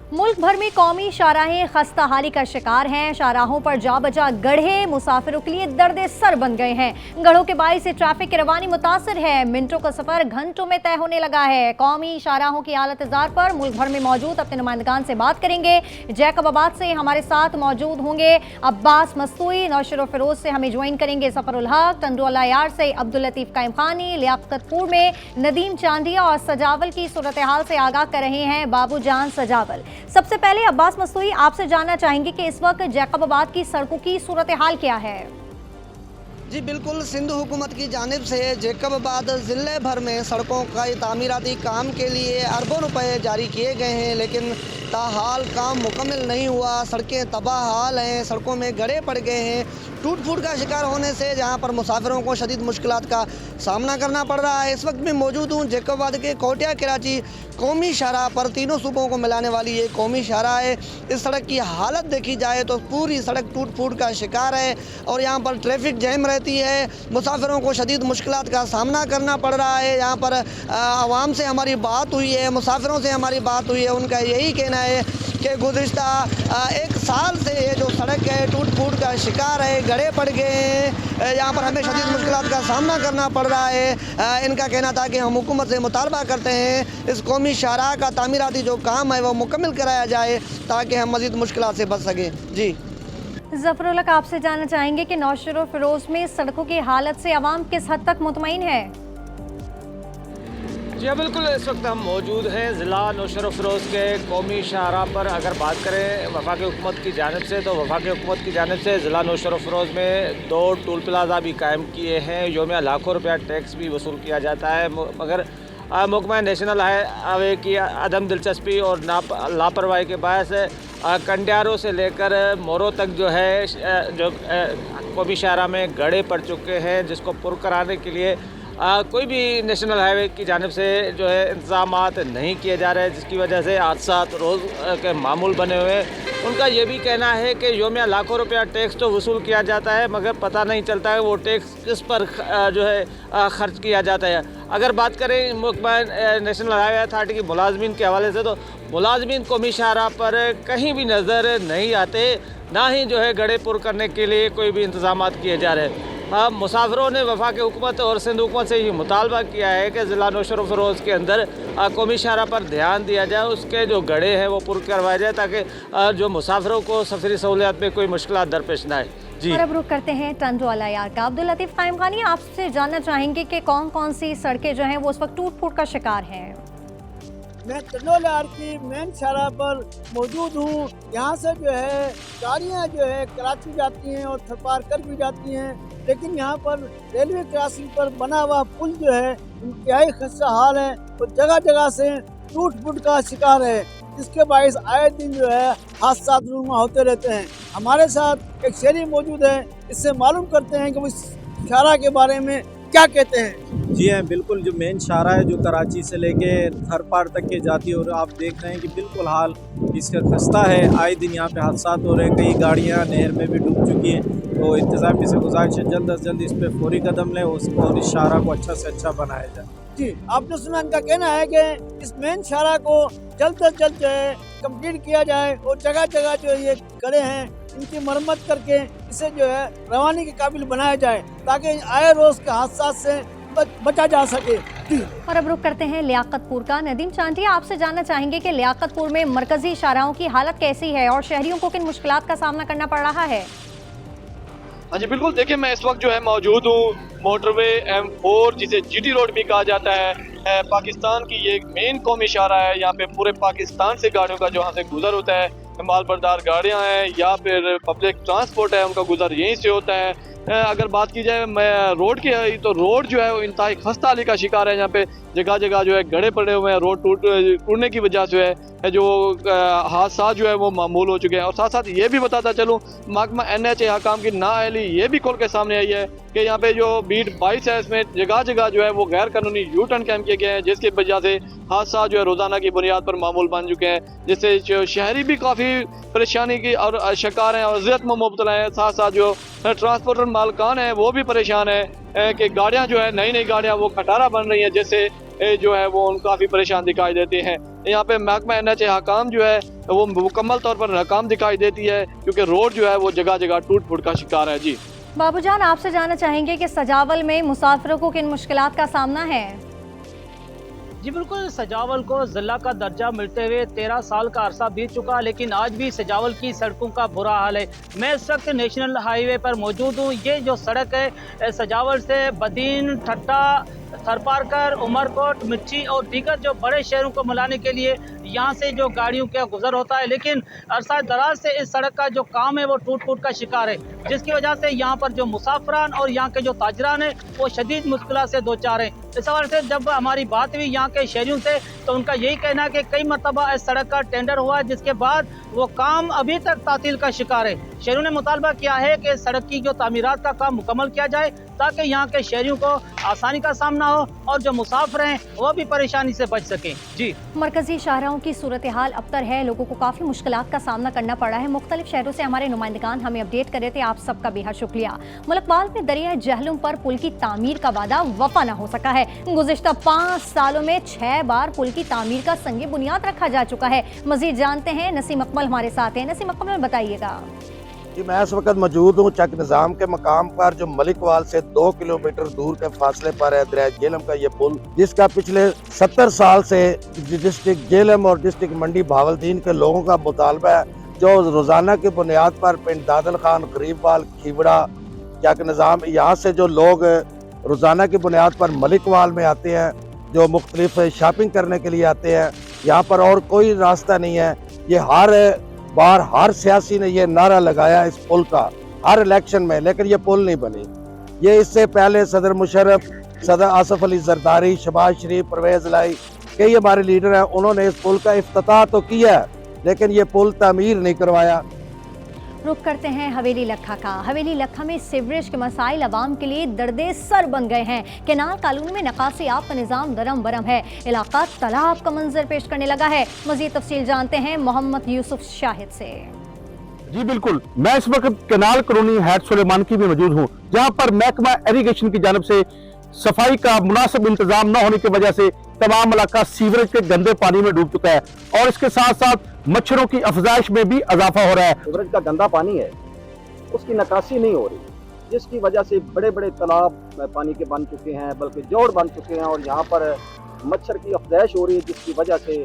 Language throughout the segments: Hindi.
मुल्क भर में कौमी शाहराहें खस्ता हाली का शिकार हैं। शाहराहों पर जा बजा गढ़े मुसाफिरों के लिए दर्द सर बन गए हैं। गढ़ों के बाइस से ट्रैफिक की रवानी मुतासर है। मिनटों का सफर घंटों में तय होने लगा है। कौमी शाहराहों की हालत जार पर मुल्क भर में मौजूद अपने नुमाइंदगान से बात करेंगे। जैकबाबाद से हमारे साथ मौजूद होंगे अब्बास मस्तूई, नौशर फिरोज से हमें ज्वाइन करेंगे सफर उल हक, टंडोला यार से अब्दुल लतीफ कायम खानी, लियाकतपुर में नदीम चांदिया और सजावल की सूरत हाल से आगाह कर रहे हैं बाबू जान सजावल। सबसे पहले अब्बास मस्तूई, आपसे जानना चाहेंगे कि इस वक्त जैकबाबाद की सड़कों की सूरत हाल क्या है? जी बिल्कुल, सिंध हुकूमत की जानिब से जैकबाबाद ज़िले भर में सड़कों का तामीराती काम के लिए अरबों रुपए जारी किए गए हैं, लेकिन ताहाल काम मुकम्मल नहीं हुआ। सड़कें तबाह हाल हैं, सड़कों में गड्ढे पड़ गए हैं। टूट फूट का शिकार होने से जहां पर मुसाफिरों को शदीद मुश्किलात का सामना करना पड़ रहा है। इस वक्त मैं मौजूद हूं जैकबाबाद के कोटिया कराची कौमी शाहराह पर। तीनों सूबों को मिलाने वाली ये कौमी शाहराह है। इस सड़क की हालत देखी जाए तो पूरी सड़क टूट फूट का शिकार है और यहाँ पर ट्रैफिक जैम रहती है। मुसाफिरों को शदीद मुश्किलात का सामना करना पड़ रहा है। यहाँ पर आवाम से हमारी बात हुई है, मुसाफिरों से हमारी बात हुई है। उनका यही कहना है कि गुज़िश्ता एक साल से ये जो सड़क है टूट फूट का शिकार है, गड्ढे पड़ गए हैं। यहाँ पर हमें शदीद मुश्किलात का सामना करना पड़ रहा है। इनका कहना था कि हम हुकूमत से मुतालबा करते हैं इस कौमी शाहराह का तामीराती जो काम है वो मुकम्मल कराया जाए ताकि हम मज़ीद मुश्किलात से बच सकें। जी ज़फ़रुल हक, आपसे जानना चाहेंगे कि नौशर फिरोज में सड़कों की हालत से आवाम किस हद तक मुतमईन है? जी हाँ बिल्कुल, इस वक्त हम मौजूद हैं ज़िला नौशर फिरोज़ के कौमी शाहराह पर। अगर बात करें वफाकी हुकूमत की जानिब से तो वफाकी हुकूमत की जानिब से ज़िला नौशर फिरोज़ में 2 टोल प्लाजा भी कायम किए हैं। योमिया लाखों रुपया टैक्स भी वसूल किया जाता है, मगर महकमा नेशनल हाईवे की अदम दिलचस्पी और लापरवाही के बायस कंडियारों से लेकर मोरों तक जो है जो कौमी शाहराह में गड्ढे पड़ चुके हैं, जिसको पुर कराने के लिए कोई भी नेशनल हाईवे की जानिब से जो है इंतज़ामात नहीं किए जा रहे हैं, जिसकी वजह से हादसा रोज़ के मामूल बने हुए हैं। उनका ये भी कहना है कि योमिया लाखों रुपया टैक्स तो वसूल किया जाता है, मगर पता नहीं चलता है वो टैक्स किस पर जो है ख़र्च किया जाता है। अगर बात करें महकमा नेशनल हाईवे अथॉरिटी की मुलाजमीन के हवाले से तो मुलाजमीन कौमी शाहराह पर कहीं भी नज़र नहीं आते, ना ही जो है गड्ढे पुर करने के लिए कोई भी इंतज़ामात किए जा रहे हैं। मुसाफिरों ने वफाकी हुकूमत और सिंध हुकूमत से ये मुतालबा किया है कि ज़िला नौशर फिरोज़ के अंदर कौमी शाहराह पर ध्यान दिया जाए, उसके जो गड्ढे हैं वो पुर करवाए जाए ताकि जो मुसाफिरों को सफरी सहूलियात में कोई मुश्किलात दरपेश ना आए। जी, और अब रुख करते हैं टंडोला यार का। अब्दुल लतीफ कायम खानी, आपसे जानना चाहेंगे कि कौन कौन सी सड़कें जो हैं वो उस वक्त टूट फूट का शिकार हैं? मैं टंडोला यार की मेन शाहराह पर मौजूद हूँ। यहाँ से जो है गाड़ियाँ जो है कराची जाती हैं और थरपार कर भी जाती हैं, लेकिन यहाँ पर रेलवे क्रॉसिंग पर बना हुआ पुल जो है इंतहाई खस्ता हाल है और जगह जगह से टूट फूट का शिकार है, जिसके बायस आए दिन जो है हादसा रूनुमा होते रहते हैं। हमारे साथ एक शहरी मौजूद है, इससे मालूम करते हैं कि वो इस शाहराह के बारे में क्या कहते हैं। जी हाँ बिल्कुल, जो मेन शाहराह है जो कराची से लेके थरपार तक के जाती है और आप देख रहे हैं कि बिल्कुल हाल इसका खस्ता है। आए दिन यहाँ पे हादसा हो रहे हैं, कई गाड़ियाँ नहर में भी डूब चुकी हैं। तो इंतज़ामिया से गुजारिश है जल्द अज जल्द इस पर फौरी कदम लें और इस शाहराह को अच्छा से अच्छा बनाया जाए। जी, आपने सुना, इनका कहना है कि इस मेन शाहराह को जल्द से जल्द जो है कंप्लीट किया जाए और जगह जगह जो ये गड्ढे हैं इनकी मरम्मत करके इसे जो है रवानी के काबिल बनाया जाए ताकि आए रोज के हादसा से बचा जा सके। और अब रुख करते हैं लियाकतपुर का। नदीम चांदिया, आपसे जानना चाहेंगे कि लियाकतपुर में मरकजी शाहराहों की हालत कैसी है और शहरियों को किन मुश्किलात का सामना करना पड़ रहा है? हाँ जी बिल्कुल, देखिए मैं इस वक्त जो है मौजूद हूँ मोटरवे M4 जिसे GT रोड भी कहा जाता है। पाकिस्तान की ये एक मेन कौमी शाहराह है। यहाँ पे पूरे पाकिस्तान से गाड़ियों का जो यहाँ से गुजर होता है, माल बरदार गाड़ियाँ हैं या फिर पब्लिक ट्रांसपोर्ट है, उनका गुजर यहीं से होता है। अगर बात की जाए मैं रोड की तो रोड जो है वो इंतहाई खस्ता हाली का शिकार है। यहाँ पे जगह जगह जो है गड्ढे पड़े हुए हैं, रोड टूटने की वजह से है जो हादसा जो है वो मामूल हो चुके हैं। और साथ साथ ये भी बताता चलूँ, महकमा NHA हकाम की नाअहली ये भी खोल के सामने आई है कि यहाँ पे जो बीट 22 है इसमें जगह जगह जो है वो गैर कानूनी U-टर्न कैंप किए गए हैं, जिसकी वजह से हादसा जो है रोज़ाना की बुनियाद पर मामूल बन चुके हैं, जिससे जो शहरी भी काफ़ी परेशानी की और शिकार हैं और अज़ियत में मुब्तला हैं। साथ साथ जो ट्रांसपोर्टर मालकान हैं वो भी परेशान है कि गाड़ियाँ जो है नई नई गाड़ियाँ वो खटारा बन रही हैं, जिससे जो है वो काफ़ी परेशान दिखाई देते हैं। यहाँ पे महकमा NH हकाम जो है वो मुकम्मल तौर पर नाकाम दिखाई देती है, क्योंकि रोड जो है वो जगह जगह टूट फूट का शिकार है। जी बाबूजान, आपसे जानना चाहेंगे कि सजावल में मुसाफिरों को किन मुश्किलात का सामना है? जी बिल्कुल, सजावल को ज़िला का दर्जा मिलते हुए 13 साल का अरसा बीत चुका, लेकिन आज भी सजावल की सड़कों का बुरा हाल है। मैं इस वक्त नेशनल हाईवे पर मौजूद हूँ। ये जो सड़क है सजावल से बदीन, ठट्टा, थरपारकर, उमरकोट, मिर्ची और दीगर जो बड़े शहरों को मिलाने के लिए यहाँ से जो गाड़ियों का गुजर होता है, लेकिन अरसा दराज से इस सड़क का जो काम है वो टूट फूट का शिकार है, जिसकी वजह से यहाँ पर जो मुसाफिरान और यहाँ के जो ताजरान हैं वो शदीद मुश्किलात से दो चार हैं। इस हवाले से जब हमारी बात हुई यहाँ के शहरियों से तो उनका यही कहना है कि कई मरतबा इस सड़क का टेंडर हुआ, जिसके बाद वो काम अभी तक तातील का शिकार है। शहरियों ने मुतालबा किया है कि सड़क की जो तामीरात का काम मुकम्मल किया जाए ताकि यहाँ के शहरियों को आसानी का सामना हो और जो मुसाफिर हैं वो भी परेशानी से बच सकें। जी मरकजी शाहराहों की सूरत हाल अबतर है, लोगों को काफ़ी मुश्किलात का सामना करना पड़ा है। मुख्तलिफ शहरों से हमारे नुमाइंदगान हमें अपडेट कर रहे थे, आप सबका बेहद शुक्रिया। मुलकवाल में दरिया जहलुम पर पुल की तामीर का वादा वफा न हो सका है। गुज़िश्ता 5 सालों में 6 बार पुल की तामीर का संगे बुनियाद रखा जा चुका है। मजीद जानते हैं, नसीम अकमल हमारे साथ हैं। नसीम अकमल, बताइएगा। जी, मैं इस वक्त मौजूद हूँ चक निज़ाम के मकाम पर, जो मलिकवाल से 2 किलोमीटर दूर के फासले पर है दरिया जेहलम का ये पुल, जिसका पिछले 70 साल से डिस्ट्रिक्ट जेहलम और डिस्ट्रिक्ट मंडी बहावलदीन के लोगों का मुतालबा है, जो रोजाना की बुनियाद पर पिंड दादल खान, गरीबवाल, खीवड़ा, चक निज़ाम, यहाँ से जो लोग रोजाना की बुनियाद पर मलिकवाल में आते हैं, जो मुख्तलिफ शॉपिंग करने के लिए आते हैं, यहाँ पर और कोई रास्ता नहीं है। ये हर बार हर सियासी ने ये नारा लगाया इस पुल का हर इलेक्शन में, लेकिन ये पुल नहीं बनी। ये इससे पहले सदर मुशर्रफ, सदर आसफ अली जरदारी, शहबाज शरीफ, परवेज लाई, कई हमारे लीडर हैं, उन्होंने इस पुल का इफ्तिताह तो किया लेकिन ये पुल तामीर नहीं करवाया। रुख करते हैं हवेली लखा का। हवेली लखा में सीवरेज के मसाइल अवाम के लिए दर्दे सर बन गए हैं। केनाल कॉलोनी में नकासी आब का निज़ाम दरम बरम है, इलाका तालाब का मंजर पेश करने लगा है। मजीद तफसील जानते हैं मोहम्मद यूसुफ शाहिद से। जी बिल्कुल, मैं इस वक्त केनाल कॉलोनी हैत सुलेमान की भी मौजूद हूँ, जहाँ पर महकमा इरिगेशन की जानब से सफाई का मुनासिब इंतजाम न होने की वजह से तमाम इलाका सीवरेज के गंदे पानी में डूब चुका है और इसके साथ साथ मच्छरों की अफजाइश में भी इजाफा हो रहा है। सीवरेज का गंदा पानी है, उसकी निकासी नहीं हो रही, जिसकी वजह से बड़े बड़े तालाब पानी के बन चुके हैं, बल्कि जोड़ बन चुके हैं और यहाँ पर मच्छर की अफजाइश हो रही है, जिसकी वजह से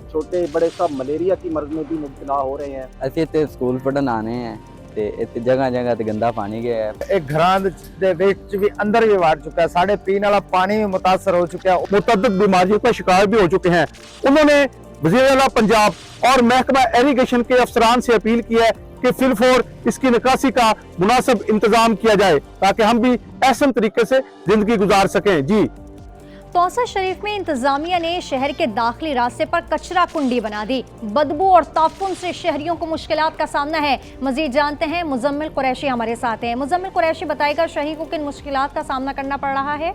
छोटे बड़े सब मलेरिया की मर्ज में भी मुब्तला हो रहे हैं। ਅਸੀਂ ਇੱਥੇ ਸਕੂਲ ਪੜ੍ਹਨ ਆਨੇ हैं ਤੇ ਇੱਥੇ ਜਗ੍ਹਾ ਜਗ੍ਹਾ ਤੇ ਗੰਦਾ ਪਾਣੀ ਗਿਆ ਹੈ। एक घरां दे विच भी अंदर भी वाड़ चुका है, साढ़े पीने वाला पानी भी मुतासर हो चुका है, मुतअद्दिद बीमारियों का शिकार भी हो चुके हैं। उन्होंने वज़ीर आला पंजाब और महकमा इरिगेशन के अफसरान से अपील की है कि फिलफौर इसकी निकासी का मुनासिब इंतजाम किया जाए ताकि हम भी ऐसे तरीके से जिंदगी गुजार सकें। जी तौसा शरीफ में इंतजामिया ने शहर के दाखिली रास्ते पर कचरा कुंडी बना दी। बदबू और ताफुन से शहरियों को मुश्किलात का सामना है। मजीद जानते हैं, मुजम्मिल कुरैशी हमारे साथ हैं। मुजम्मिल कुरैशी, बताएगा शहरी को किन मुश्किलात का सामना करना पड़ रहा है?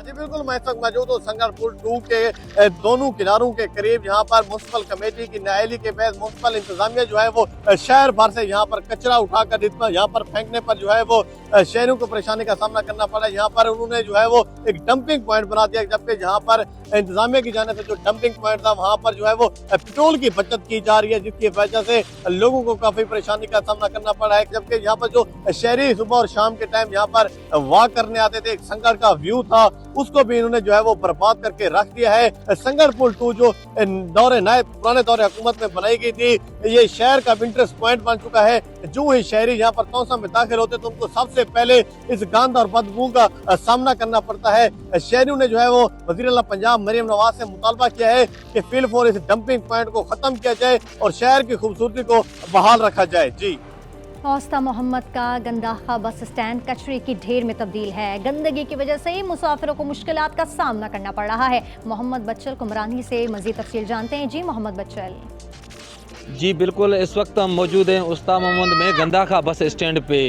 जी बिल्कुल, मैं इस वक्त मौजूद हूँ संगर पुल 2 के दोनों किनारों के करीब। यहाँ पर म्युनिसिपल कमेटी की नाअहली के बाद म्युनिसिपल इंतजामिया जो है वो शहर भर से यहाँ पर कचरा उठाकर इतना यहाँ पर फेंकने पर जो है वो शहरों को परेशानी का सामना करना पड़ा। यहाँ पर उन्होंने जो है वो एक डंपिंग पॉइंट बना दिया, जबकि जहाँ पर इंतजामिया की जाने से जो डंपिंग पॉइंट था वहाँ पर जो है वो पेट्रोल की बचत की जा रही है, जिसकी वजह से लोगों को काफी परेशानी का सामना करना पड़ा है। जबकि यहाँ पर जो शहरी सुबह और शाम के टाइम यहाँ पर वॉक करने आते थे, एक संगड़ का व्यू था, उसको भी इन्होंने जो है वो बर्बाद करके रख दिया है। संगर पुल 2 जो पुराने दौरे हुकूमत में बनाई गई थी, ये शहर का इंटरेस्ट पॉइंट बन चुका है। जो ही शहरी यहाँ पर तौसा में दाखिल होते तो उनको सबसे पहले इस गंद और बदबू का सामना करना पड़ता है। शहरियों ने जो है वो वज़ीर आला पंजाब मरियम नवाज से मुतालबा किया है कि फिलफौर इस डंपिंग पॉइंट को खत्म किया जाए और शहर की खूबसूरती को बहाल रखा जाए। जी औस्ता मोहम्मद का गंदाखा बस स्टैंड कचरे की ढेर में तब्दील है। गंदगी की वजह से मुसाफिरों को मुश्किलात का सामना करना पड़ रहा है। मोहम्मद बच्चल कुमरानी से मजीद तफसील जानते हैं। जी मोहम्मद बच्चल। जी बिल्कुल, इस वक्त हम मौजूद हैं उस्ता मोहम्मद में गंदाखा बस स्टैंड पे,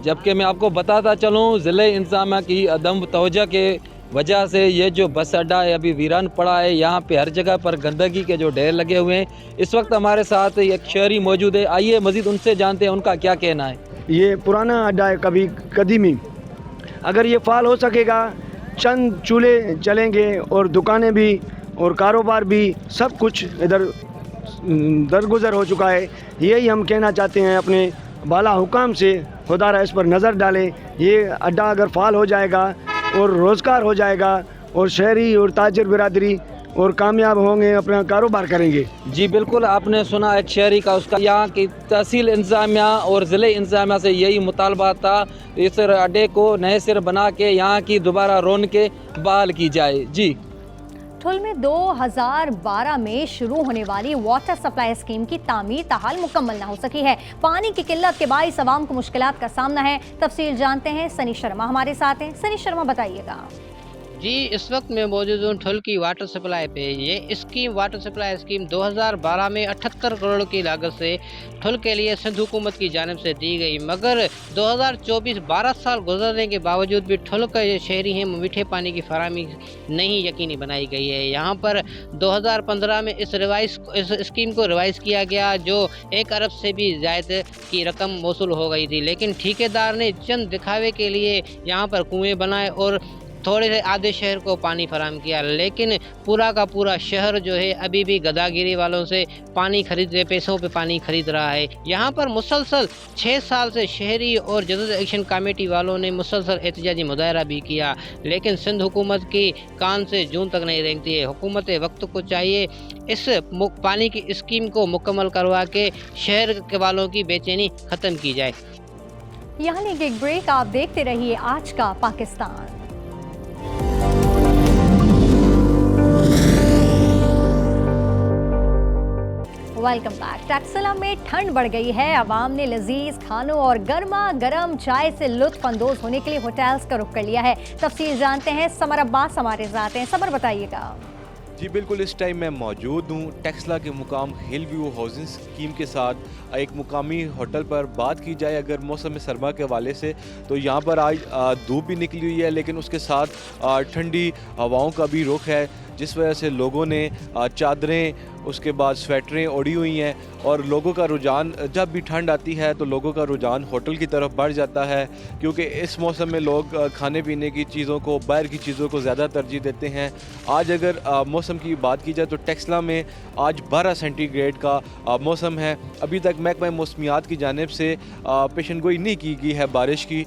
जबकि मैं आपको बताता चलूँ ज़िले इंतज़ामिया की अदम तवज्जो के वजह से ये जो बस अड्डा है अभी वीरान पड़ा है। यहाँ पे हर जगह पर गंदगी के जो ढेर लगे हुए हैं। इस वक्त हमारे साथ एक शहरी मौजूद है, आइए मजीद उनसे जानते हैं उनका क्या कहना है। ये पुराना अड्डा है, कभी कदीमी, अगर ये फाल हो सकेगा, चंद चूल्हे चलेंगे और दुकानें भी और कारोबार भी सब कुछ इधर दरगुजर हो चुका है। यही हम कहना चाहते हैं अपने बाला हुकाम से, खुदारा इस पर नज़र डालें। ये अड्डा अगर फाल हो जाएगा और रोज़गार हो जाएगा और शहरी और ताजर बिरादरी और कामयाब होंगे, अपना कारोबार करेंगे। जी बिल्कुल, आपने सुना एक शहरी का, उसका यहाँ की तहसील इंतजामिया और ज़िले इंतजामिया से यही मुतालबा था, इस अड्डे को नए सिर बना के यहाँ की दोबारा रौनकें बहाल की जाए। जी ठुल में 2012 में शुरू होने वाली वाटर सप्लाई स्कीम की तामीर ताहाल मुकम्मल न हो सकी है। पानी की किल्लत के बाइस अवाम को मुश्किलात का सामना है। तफसील जानते हैं, सनी शर्मा हमारे साथ हैं। सनी शर्मा, बताइएगा। जी, इस वक्त मैं मौजूद हूँ ठुल की वाटर सप्लाई पे। ये स्कीम, वाटर सप्लाई स्कीम 2012 में 78 करोड़ की लागत से ठुल के लिए सिंध हुकूमत की जानिब से दी गई, मगर 2024 12 साल गुजरने के बावजूद भी ठुल का जो शहरी हैं मीठे पानी की फराहमी नहीं यकीनी बनाई गई है। यहाँ पर 2015 में इस स्कीम को रिवाइज़ किया गया, जो 1 अरब से भी ज़्यादा की रकम मौसूल हो गई थी, लेकिन ठेकेदार ने चंद दिखावे के लिए यहाँ पर कुएँ बनाए और थोड़े से आधे शहर को पानी फराहम किया, लेकिन पूरा का पूरा शहर जो है अभी भी गदागिरी वालों से पानी खरीद, पैसों पे पानी खरीद रहा है। यहाँ पर मुसलसल 6 साल से शहरी और जदीद एक्शन कमेटी वालों ने मुसलसल एहतजाजी मुजाहरा भी किया, लेकिन सिंध हुकूमत की कान से जून तक नहीं रेंगती है। हुकूमत वक्त को चाहिए इस पानी की स्कीम को मुकम्मल करवा के शहर के वालों की बेचैनी ख़त्म की जाए। यहाँ लेंगे एक ब्रेक, आप देखते रहिए आज का पाकिस्तान। Welcome back. टैक्सला में ठंड बढ़ गई है। आवाम ने लजीज खानों और गर्मा गर्म चाय से लुत्फ अंदोज होने के लिए होटल्स का रुख कर लिया है। तफसील जानते हैं, समर अब्बास हमारे साथ हैं। समर, बताइएगा। जी बिल्कुल, इस टाइम मैं मौजूद हूँ टैक्सला के मुकाम हिल व्यू हाउसिंग स्कीम के साथ एक मुकामी होटल पर। बात की जाए अगर मौसम सरमा के हवाले से, तो यहाँ पर आज धूप भी निकली हुई है, लेकिन उसके साथ ठंडी हवाओं का भी रुख है, जिस वजह से लोगों ने चादरें, उसके बाद स्वेटरें ओढ़ी हुई हैं और लोगों का रुझान, जब भी ठंड आती है तो लोगों का रुझान होटल की तरफ बढ़ जाता है, क्योंकि इस मौसम में लोग खाने पीने की चीज़ों को, बाहर की चीज़ों को ज़्यादा तरजीह देते हैं। आज अगर मौसम की बात की जाए तो टैक्सला में आज 12 सेंटीग्रेड का मौसम है। अभी तक महकमा मौसमियात की जानिब से पेशन गोई नहीं की गई है बारिश की,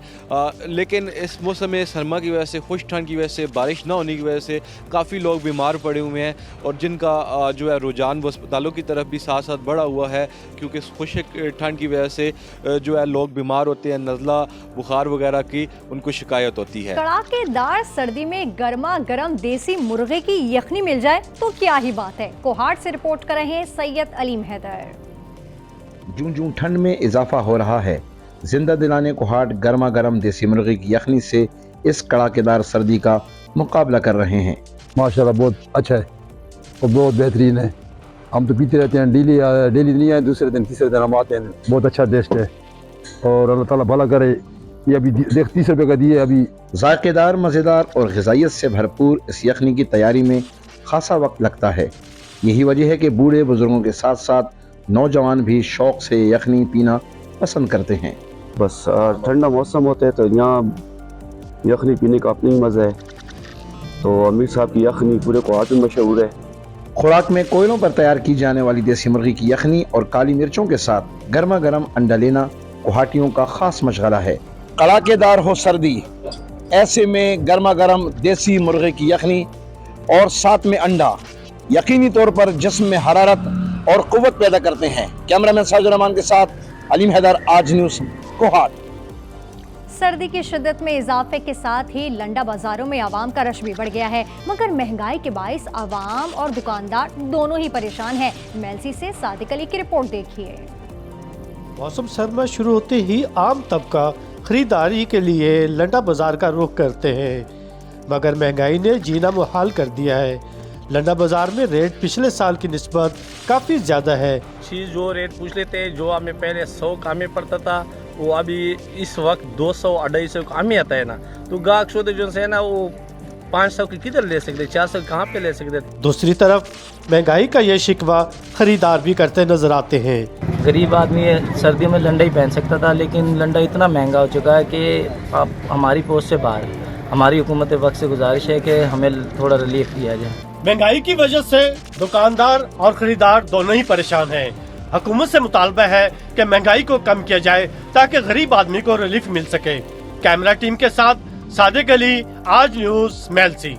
लेकिन इस मौसम सरमा की वजह से, खुश ठंड की वजह से, बारिश ना होने की वजह से काफ़ी लोग बीमार पड़े हुए हैं और जिनका जो है रुझान वो अस्पतालों की तरफ भी साथ साथ बढ़ा हुआ है, क्योंकि खुश्क ठंड की वजह से जो है लोग बीमार होते हैं, नज़ला, बुखार वगैरह की उनको शिकायत होती है। कड़ाकेदार सर्दी में गर्मा गर्म देसी मुर्गे की यखनी मिल जाए तो क्या ही बात है। कोहाट से रिपोर्ट कर रहे हैं सैयद अलीम हैदर। जूं जूं ठंड में इजाफा हो रहा है, जिंदा दिलाने कोहाट गर्मा गर्म देसी मुर्गे की यखनी से इस कड़ाकेदार सर्दी का मुकाबला कर रहे हैं। माशाल्लाह बहुत अच्छा है और बहुत बेहतरीन है। हम तो पीते रहते हैं, डेली नहीं आए, दूसरे दिन तीसरे दिन हम आते हैं। बहुत अच्छा टेस्ट है और अल्लाह ताला भला करे। ये अभी देख 30 रुपये का दिए अभी। जायकेदार, मज़ेदार और ग़िज़ाइयत से भरपूर इस यखनी की तैयारी में खासा वक्त लगता है। यही वजह है कि बूढ़े बुजुर्गों के साथ साथ नौजवान भी शौक़ से यखनी पीना पसंद करते हैं। बस ठंडा मौसम होता है तो यहाँ यखनी पीने का अपनी मज़ा है। तो अमीर साहब की यखनी पूरे कोहाट में मशहूर है। खुराक में कोयलों पर तैयार की जाने वाली देसी मुर्गी की यखनी और काली मिर्चों के साथ गर्मा गर्म अंडा लेना कोहाटियों का खास मशगला है। कड़ाकेदार हो सर्दी, ऐसे में गर्मा गर्म देसी मुर्गे की यखनी और साथ में अंडा यकीनी तौर पर जिस्म में हरारत और कुव्वत पैदा करते हैं। कैमरामैन साजिद रहमान के साथ अलीम हैदर, आज न्यूज़, कोहाट। सर्दी की शिद्दत में इजाफे के साथ ही लंडा बाजारों में आवाम का रश भी बढ़ गया है, मगर महंगाई के बाइस आवाम और दुकानदार दोनों ही परेशान हैं। मेलसी से सादिक अली की रिपोर्ट देखिए। मौसम सरमा शुरू होते ही आम तबका खरीदारी के लिए लंडा बाजार का रुख करते हैं, मगर महंगाई ने जीना मुहाल कर दिया है। लंडा बाजार में रेट पिछले साल की निस्बत काफ़ी ज़्यादा है। चीज़ जो रेट पूछ लेते हैं, जो हमें पहले 100 काम में पड़ता था वो अभी इस वक्त 200-250 काम में आता है ना, तो गाहक शोधे जो है ना वो 500 की किधर ले सकते, 400 कहाँ पे ले सकते। दूसरी तरफ महंगाई का ये शिकवा खरीदार भी करते नजर आते हैं। गरीब आदमी सर्दियों में लंडा ही पहन सकता था, लेकिन लंडा इतना महंगा हो चुका है कि आप हमारी पहुँच से बाहर। हमारी हुकूमत वक्त से गुजारिश है कि हमें थोड़ा रिलीफ दिया जाए। महंगाई की वजह से दुकानदार और खरीदार दोनों ही परेशान हैं। हुकूमत से मुतालबा है कि महंगाई को कम किया जाए ताकि गरीब आदमी को रिलीफ मिल सके। कैमरा टीम के साथ सादिक अली, आज न्यूज़, मेलसी।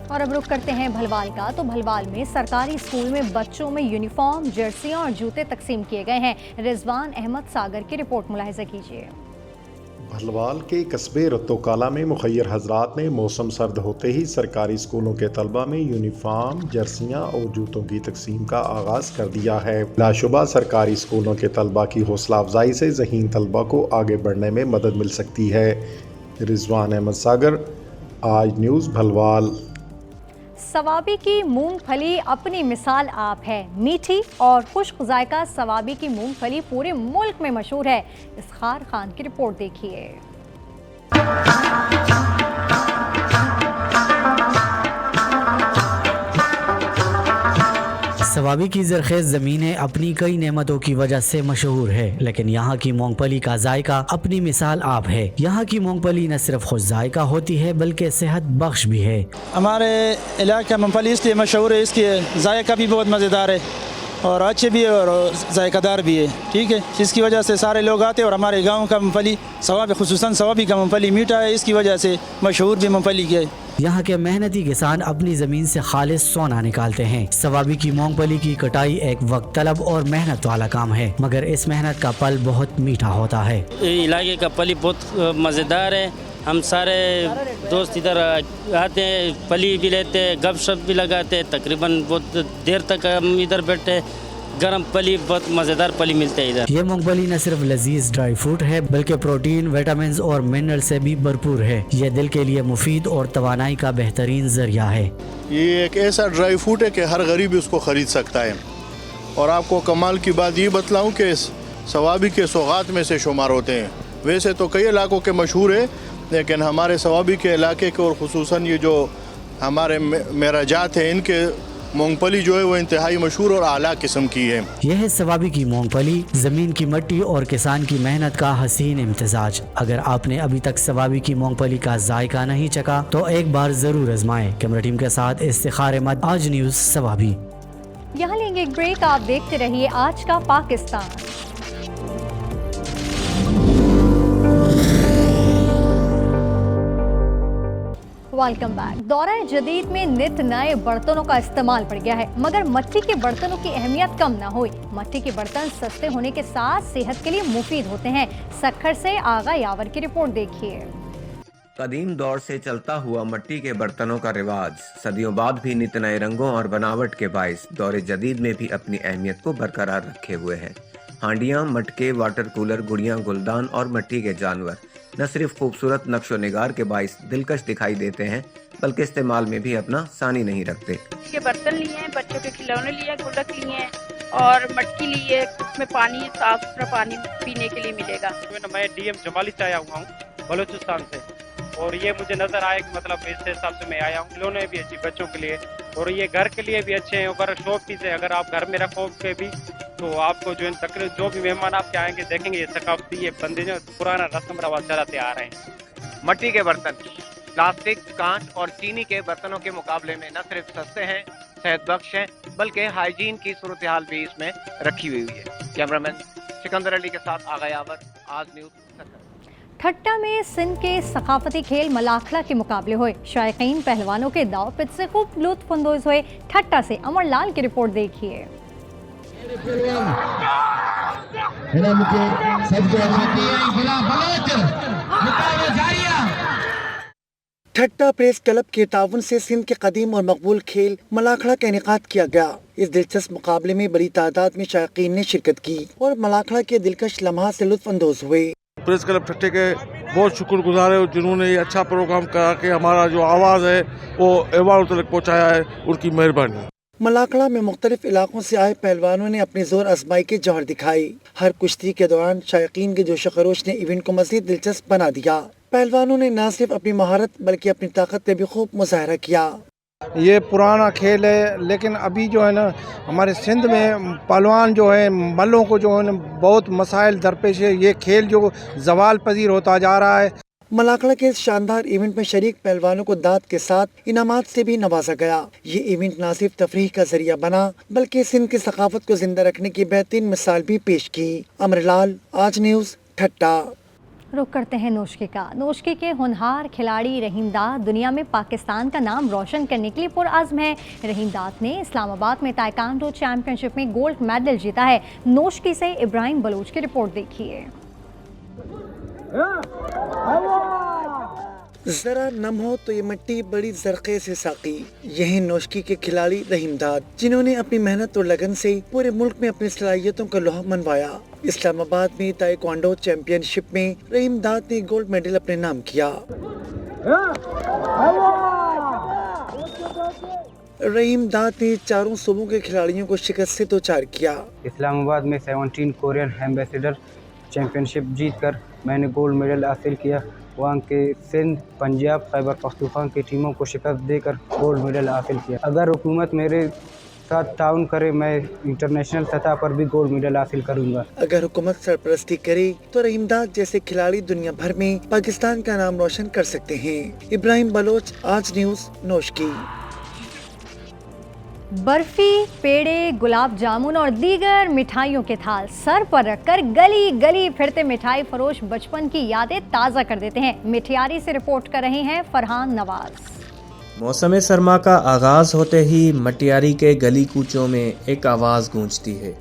और अब रुख करते हैं भलवाल का। तो भलवाल में सरकारी स्कूल में बच्चों में यूनिफॉर्म, जर्सियां और जूते तकसीम किए गए हैं। रिजवान अहमद सागर की रिपोर्ट मुलाहिजा कीजिए। भलवाल के कस्बे रत्तोकाला में मुखय्यर हजरात ने मौसम सर्द होते ही सरकारी स्कूलों के तलबा में यूनिफॉर्म, जर्सियां और जूतों की तकसीम का आगाज कर दिया है। लाशुबा सरकारी स्कूलों के तलबा की हौसला अफजाई से ज़हीन तलबा को आगे बढ़ने में मदद मिल सकती है। रिजवान अहमद सागर, आज न्यूज़, भलवाल। सवाबी की मूंगफली अपनी मिसाल आप है। मीठी और खुश्क जायका सवाबी की मूंगफली पूरे मुल्क में मशहूर है। इसखार खान की रिपोर्ट देखिए। सवाबी की ज़रख़ेज़ ज़मीनें अपनी कई नेमतों की वजह से मशहूर है, लेकिन यहाँ की मूंगफली का जायका अपनी मिसाल आप है। यहाँ की मूंगफली न सिर्फ खुश जायका होती है बल्कि सेहत बख्श भी है। हमारे इलाके का मूंगफली इसलिए मशहूर है, इसकी जायका भी बहुत मज़ेदार है और अच्छे भी है और जायकादार भी है। ठीक है, जिसकी वजह से सारे लोग आते हैं और हमारे गाँव का मूंगफली सवाबी, खुसूसन सवाबी का मूंगफली मीठा है, इसकी वजह से मशहूर भी मूंगफली के। यहाँ के मेहनती किसान अपनी ज़मीन से खालिस सोना निकालते हैं। सवाबी की मूंगफली की कटाई एक वक्त तलब और मेहनत वाला काम है, मगर इस मेहनत का पल बहुत मीठा होता है। इलाके का फली बहुत मज़ेदार है। हम सारे दोस्त इधर आते हैं, फली भी लेते हैं, गपशप भी लगाते हैं। तकरीबन बहुत देर तक हम इधर बैठे, गरम फली, बहुत मज़ेदार फली मिलते हैं इधर। ये मूंगफली न सिर्फ लजीज ड्राई फ्रूट है बल्कि प्रोटीन, विटामिन और मिनरल से भी भरपूर है। ये दिल के लिए मुफीद और तवानाई का बेहतरीन जरिया है। ये एक ऐसा ड्राई फ्रूट है कि हर गरीब उसको ख़रीद सकता है। और आपको कमाल की बात ये बतलाऊँ कि सवाबी के सौगात में से शुमार होते हैं। वैसे तो कई इलाकों के मशहूर है, लेकिन हमारे सवाबी के इलाके के और ख़ुसूसन ये जो हमारे मेराजात हैं, इनके मूंगफली जो है वो इंतहाई मशहूर और आला किस्म की है। यह है सवाबी की मूंगफली, जमीन की मिट्टी और किसान की मेहनत का हसीन इम्तिजाज। अगर आपने अभी तक सवाबी की मूंगफली का जायका नहीं चखा तो एक बार जरूर आजमाएं। कैमरा टीम के साथ इफ्तिखार अहमद, आज न्यूज़, सवाबी। यहाँ लेंगे एक ब्रेक, आप देखते रहिए आज का पाकिस्तान। Welcome back. दौरा जदीद में नित नए बर्तनों का इस्तेमाल बढ़ गया है, मगर मिट्टी के बर्तनों की अहमियत कम ना हुई। मिट्टी के बर्तन सस्ते होने के साथ सेहत के लिए मुफीद होते हैं। सक्खर से आगा यावर की रिपोर्ट देखिए। कदीम दौर से चलता हुआ मिट्टी के बर्तनों का रिवाज सदियों बाद भी नित नए रंगों और बनावट के बाइस दौर जदीद में भी अपनी अहमियत को बरकरार रखे हुए है। हांडियाँ, मटके, वाटर कूलर, गुड़ियाँ, गुलदान और मिट्टी के जानवर न सिर्फ खूबसूरत नक्शो निगार के बाइस दिलकश दिखाई देते हैं बल्कि इस्तेमाल में भी अपना सानी नहीं रखते। के बर्तन लिए हैं, बच्चों के खिलौने लिए, गुल्लक लिए हैं और मटकी लिए, उसमें पानी, साफ सुथरा पानी पीने के लिए मिलेगा। मैं DM जमाली से आया हुआ हूँ बलूचिस्तान से, और ये मुझे नजर आया कि मतलब इस हिसाब से मैं आया हूँ। खिलौने भी अच्छी बच्चों के लिए और ये घर के लिए भी अच्छे हैं। अगर शौक पीस है, अगर आप घर में रखोगे भी तो आपको जो तकरीबन जो भी मेहमान आपके आएंगे देखेंगे ये सकाफती, ये बंदे जो पुराना रस्म रवाज चलाते आ रहे हैं। मिट्टी के बर्तन प्लास्टिक, कांच और चीनी के बर्तनों के मुकाबले में न सिर्फ सस्ते हैं, सेहत बख्श हैं, बल्कि हाइजीन की सूरत हाल भी इसमें रखी हुई है। कैमरामैन सिकंदर अली के साथ आगा यावर, आज न्यूज़। ठट्टा में सिंध के सकाफती खेल मलाखड़ा के मुकाबले हुए। शायकीन पहलवानों के दाव पिच से खूब लुत्फ अंदोज हुए। ठट्टा से अमर लाल की रिपोर्ट देखिए। ठट्टा प्रेस क्लब के ताउन से सिंध के कदीम और मकबूल खेल मलाखड़ा का इनेकाद किया गया। इस दिलचस्प मुकाबले में बड़ी तादाद में शायकीन ने शिरकत की और मलाखड़ा के दिलकश लम्हा से लुत्फ अंदोज हुए। प्रेस क्लब ठट्टे के बहुत शुक्रगुजार है जिन्होंने ये अच्छा प्रोग्राम करा के हमारा जो आवाज़ है वो एवार्ड तक पहुँचाया है, उनकी मेहरबानी। मलाखड़ा में मुख्तलिफ इलाकों से आए पहलवानों ने अपने जोर आजमाई के जौहर दिखाई। हर कुश्ती के दौरान शायकीन के जोश खरोश ने इवेंट को मज़ीद दिलचस्प बना दिया। पहलवानों ने न सिर्फ अपनी महारत बल्कि अपनी ताकत पे भी खूब मुजाहरा किया। ये पुराना खेल है, लेकिन अभी जो है ना हमारे सिंध में पहलवान जो है मल्लों को जो है ना बहुत मसाइल दरपेश है। ये खेल जो जवाल पजीर होता जा रहा है। मलाकड़ा के इस शानदार इवेंट में शरीक पहलवानों को दाद के साथ इनामात से भी नवाजा गया। ये इवेंट न सिर्फ तफरीह का जरिया बना बल्कि सिंध की सकाफत को जिंदा रखने की बेहतरीन मिसाल भी पेश की। अमरलाल, आज न्यूज़, ठट्टा। रुक करते हैं नोशकी का। नोशकी के होनहार खिलाड़ी रहीम दाद दुनिया में पाकिस्तान का नाम रोशन करने के लिए पुरअज़्म है। रहीम दाद ने इस्लामाबाद में ताइक्वांडो चैंपियनशिप में गोल्ड मेडल जीता है। नोशकी से इब्राहिम बलूच की रिपोर्ट देखिए। जरा नम हो तो ये मिट्टी बड़ी जरके से साकी। यही नोशकी के खिलाड़ी रहीम दाद, जिन्होंने अपनी मेहनत और लगन से पूरे मुल्क में अपनी सलाहियतों का लोहा मनवाया। इस्लामाबाद में ताइक्वांडो चैंपियनशिप में रहीम दाद ने गोल्ड मेडल अपने नाम किया। रहीम दाद ने चारों सूबों के खिलाड़ियों को शिकस्त से दो चार किया। इस्लामाबाद में 17 कोरियन एम्बेसडर चैंपियनशिप जीतकर मैंने गोल्ड मेडल हासिल किया। वहाँ के सिंध, पंजाब, खैबर पख्तूनख्वा की टीमों को शिकस्त देकर गोल्ड मेडल हासिल किया। अगर हुकूमत मेरे साथ ताउन करे, मैं इंटरनेशनल सतह पर भी गोल्ड मेडल हासिल करूँगा। अगर हुकूमत सरपरस्ती करे तो रहीम दाद जैसे खिलाड़ी दुनिया भर में पाकिस्तान का नाम रोशन कर सकते हैं। इब्राहिम बलोच, आज न्यूज़, नोशकी। बर्फी, पेड़े, गुलाब जामुन और दीगर मिठाइयों के थाल सर पर रखकर गली गली फिरते मिठाई फरोश बचपन की यादें ताज़ा कर देते हैं। मिठियारी से रिपोर्ट कर रहे हैं फरहान नवाज। मौसम सरमा का आगाज होते ही मटियारी के गली कूचों में एक आवाज गूंजती है।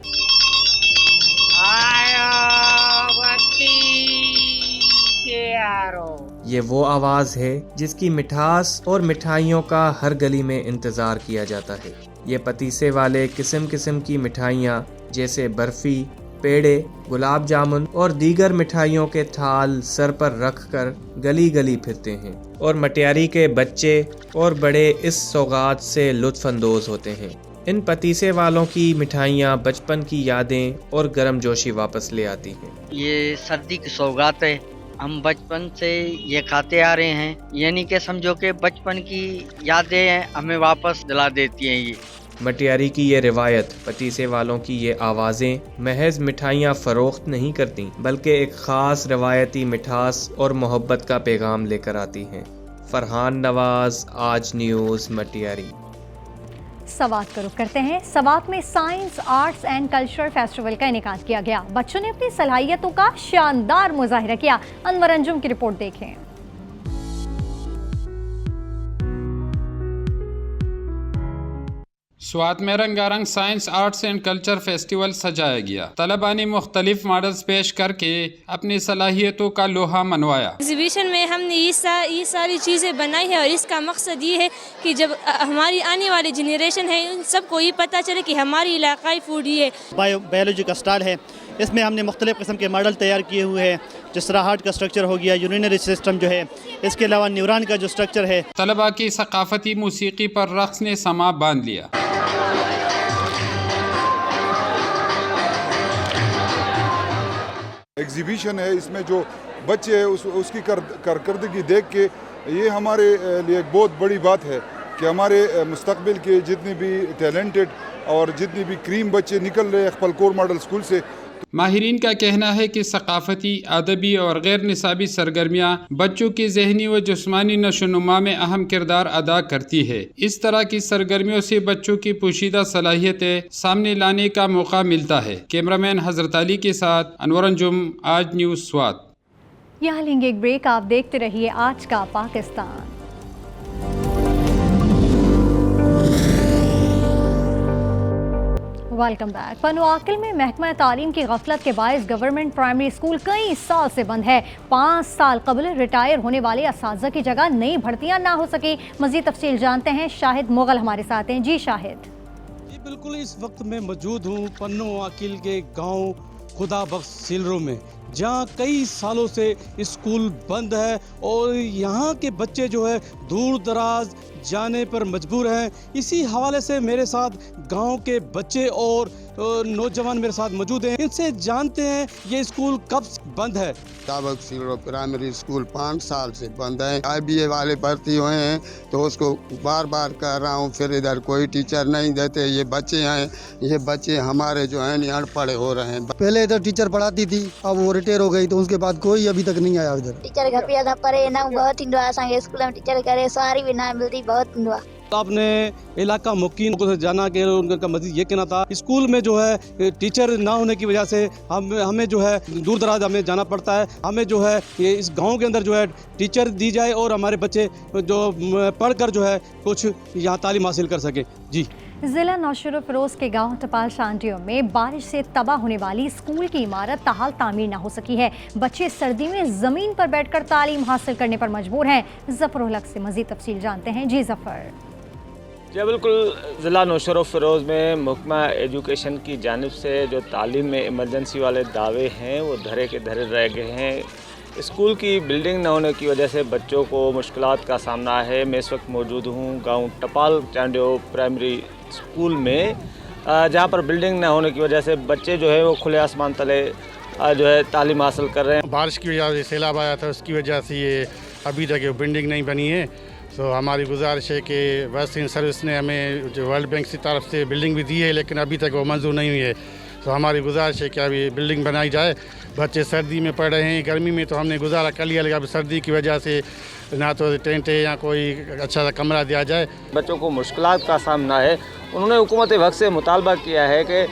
ये वो आवाज है जिसकी मिठास और मिठाइयों का हर गली में इंतजार किया जाता है। ये पतीसे वाले किस्म किस्म की मिठाइयाँ जैसे बर्फी, पेड़े, गुलाब जामुन और दीगर मिठाइयों के थाल सर पर रखकर गली गली फिरते हैं और मटियारी के बच्चे और बड़े इस सौगात से लुत्फ अंदोज होते हैं। इन पतीसे वालों की मिठाइयाँ बचपन की यादें और गर्मजोशी वापस ले आती हैं। ये सर्दी की सौगात है, हम बचपन से ये खाते आ रहे हैं, यानी कि समझो कि बचपन की यादें हमें वापस दिला देती हैं। ये मटियारी की ये रिवायत, पतीसे वालों की ये आवाज़ें महज मिठाइयाँ फ़रोख्त नहीं करती बल्कि एक ख़ास रवायती मिठास और मोहब्बत का पैगाम लेकर आती हैं। फरहान नवाज, आज न्यूज़, मटियारी। सवात का रुख करते हैं। सवात में science, arts and cultural festival का इनेकाद किया गया। बच्चों ने अपनी सलाहियतों का शानदार मुजाहिरा किया। अनवर अंजुम की रिपोर्ट देखें। स्वात में रंगारंग science, arts and culture festival सजाया गया। तलबा ने मुख्तलिफ मॉडल्स पेश करके अपनी सलाहियतों का लोहा मनवाया। एग्जीबिशन में हमने ये सारी चीज़ें बनाई है और इसका मकसद ये है कि जब हमारी आने वाली जनरेशन है उन सबको ये पता चले कि हमारी इलाकाई फूड ये है। बायोलॉजी का स्टाइल है, इसमें हमने मुख्तलिफ किस्म के मॉडल तैयार किए हुए हैं, जिस तरह हार्ट का स्ट्रक्चर हो गया, यूरिनरी सिस्टम जो है, इसके अलावा न्यूरॉन का जो स्ट्रक्चर है। तलबा की सकाफती मूसीकी पर रक्स ने समा बांध लिया। एग्जीबिशन है, इसमें जो बच्चे हैं उसकी कारकर्दगी देख के ये हमारे लिए एक बहुत बड़ी बात है कि हमारे मुस्तकबिल के जितने भी टैलेंटेड और जितने भी क्रीम बच्चे निकल रहे हैं खपलकोर मॉडल स्कूल से। माहिरीन का कहना है कि सकाफती, अदबी और गैर निसाबी सरगर्मियाँ बच्चों की जहनी व जिस्मानी नशोनुमा में अहम किरदार अदा करती है। इस तरह की सरगर्मियों से बच्चों की पोशीदा सलाहियतें सामने लाने का मौका मिलता है। कैमरामैन हजरत अली के साथ अनवर अंजुम, आज न्यूज़, स्वात। यहाँ लेंगे एक ब्रेक, आप देखते रहिए आज का पाकिस्तान। Welcome back. पनुआकिल में महकमा तालीम की गफलत के बायस गवर्नमेंट प्राइमरी स्कूल कई साल से बंद है। 5 साल कबल रिटायर होने वाले असातिज़ा की जगह नई भर्तियां ना हो सकी। मज़ीद तफसील जानते हैं, शाहिद मुगल हमारे साथ हैं। जी शाहिद। जी बिल्कुल, इस वक्त मैं मौजूद हूँ पनुआकिल के गाँव खुदा बख्श सिलरो में, जहाँ कई सालों से स्कूल बंद है और यहाँ के बच्चे जो है दूर दराज जाने पर मजबूर हैं। इसी हवाले से मेरे साथ गांव के बच्चे और नौजवान मेरे साथ मौजूद हैं। इनसे जानते हैं ये स्कूल कब बंद है। ताबक सिलरो प्राइमरी स्कूल 5 साल से बंद है। IBA वाले भर्ती हुए हैं तो उसको बार बार कह रहा हूँ, फिर इधर कोई टीचर नहीं देते। ये बच्चे हैं, ये बच्चे हमारे जो हैं अनपढ़ हो रहे हैं। पहले इधर टीचर पढ़ाती थी, अब वो रिटायर हो गई, तो उसके बाद कोई अभी तक नहीं आया इधर। टीचर घर पे था परे ना बहुत इंदो असांखे स्कूल में टीचर करे सवारी भी ना मिलती बहुत इंदो। आपने इलाका मुकीम को जाना कि उनका मजीद ये कहना था, स्कूल में जो है टीचर ना होने की वजह से हमें जो है दूर दराज हमें जाना पड़ता है। हमें जो है ये इस गांव के अंदर जो है टीचर दी जाए और हमारे बच्चे जो पढ़कर जो है कुछ यहाँ तालीम हासिल कर सके। जी, जिला नौशेरा फिरोज के गांव टपाल शांटियों में बारिश से तबाह होने वाली स्कूल की इमारत ताहाल तामीर न हो सकी है। बच्चे सर्दी में जमीन पर बैठकर तालीम हासिल करने पर मजबूर हैं। जफर उल हक से मजीद तफसील जानते हैं। जी जफर। जी बिल्कुल, ज़िला नौशेरा फ़िरोज़ में महकमा एजुकेशन की जानिब से जो तालीम में इमरजेंसी वाले दावे हैं वो धरे के धरे रह गए हैं। स्कूल की बिल्डिंग न होने की वजह से बच्चों को मुश्किलात का सामना है। मैं इस वक्त मौजूद हूँ गांव टपाल चांडियो प्राइमरी स्कूल में, जहाँ पर बिल्डिंग न होने की वजह से बच्चे जो है वो खुले आसमान तले जो है तालीम हासिल कर रहे हैं। बारिश की वजह से सैलाब आया था, उसकी वजह से ये अभी तक बिल्डिंग नहीं बनी है। तो हमारी गुजारिश है कि वेस्टर्न सर्विस ने हमें जो वर्ल्ड बैंक की तरफ से बिल्डिंग भी दी है, लेकिन अभी तक वो मंजूर नहीं हुई है। तो हमारी गुजारिश है कि अभी बिल्डिंग बनाई जाए। बच्चे सर्दी में पढ़ रहे हैं, गर्मी में तो हमने गुजारा कर लिया, लेकिन अब सर्दी की वजह से ना तो टेंट है या कोई अच्छा सा कमरा दिया जाए। बच्चों को मुश्किलात का सामना है। उन्होंने हुकूमत वक्त से मुतालबा किया है कि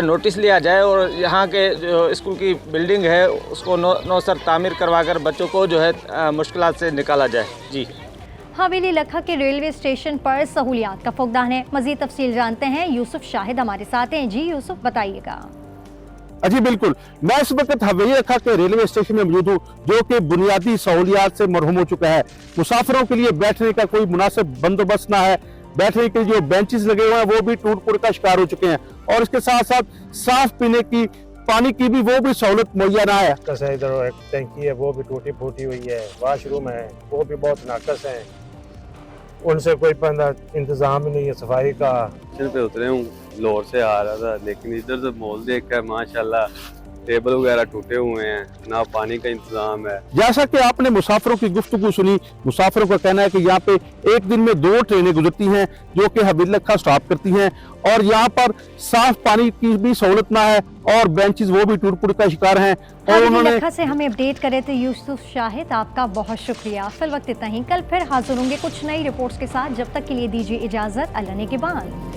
नोटिस लिया जाए और यहाँ के जो स्कूल की बिल्डिंग है उसको नौसर तामीर करवा कर बच्चों को जो है मुश्किलात से निकाला जाए। जी, हवेली लखा के रेलवे स्टेशन पर सहूलियात का फुकदान है। मजीद तफसील जानते हैं, यूसुफ शाहिद हमारे साथ हैं। जी यूसुफ, बताइएगा। जी बिल्कुल, मैं इस वक्त हवेली लखा के रेलवे स्टेशन में मौजूद हूँ, जो कि बुनियादी सहूलियात से मरहूम हो चुका है। मुसाफिरों के लिए बैठने का कोई मुनासिब बंदोबस्त ना है। बैठने के जो बेंचेस लगे हुए हैं वो भी टूट फूट का शिकार हो चुके हैं, और इसके साथ साथ साफ पीने की पानी की भी वो भी सहूलत मुहैया ना है। इधर एक टंकी है वो भी टूटी फूटी हुई है, वॉशरूम है वो भी बहुत नाकस है, उनसे कोई इंतजाम ही नहीं है सफाई का। पे उतरे हूँ, लाहौर से आ रहा था, लेकिन इधर से माहौल देख कर माशाल्लाह टेबल वगैरह टूटे हुए हैं, ना पानी का इंतजाम है। जैसा कि आपने मुसाफिरों की गुफ्तगू सुनी, मुसाफिरों का कहना है कि यहाँ पे एक दिन में 2 ट्रेनें गुजरती हैं जो कि हवेली लखा स्टॉप करती हैं, और यहाँ पर साफ पानी की भी सहूलत ना है, और बेंचेस वो भी टूट फूट का शिकार हैं। और उन्होंने लखा से हमें अपडेट करे थे यूसुफ शाहिद, आपका बहुत शुक्रिया। फिल वक्त इतना ही, कल फिर हाजिर होंगे कुछ नई रिपोर्ट्स के साथ। जब तक के लिए दीजिए इजाजत, अल्लाह ने के बाद।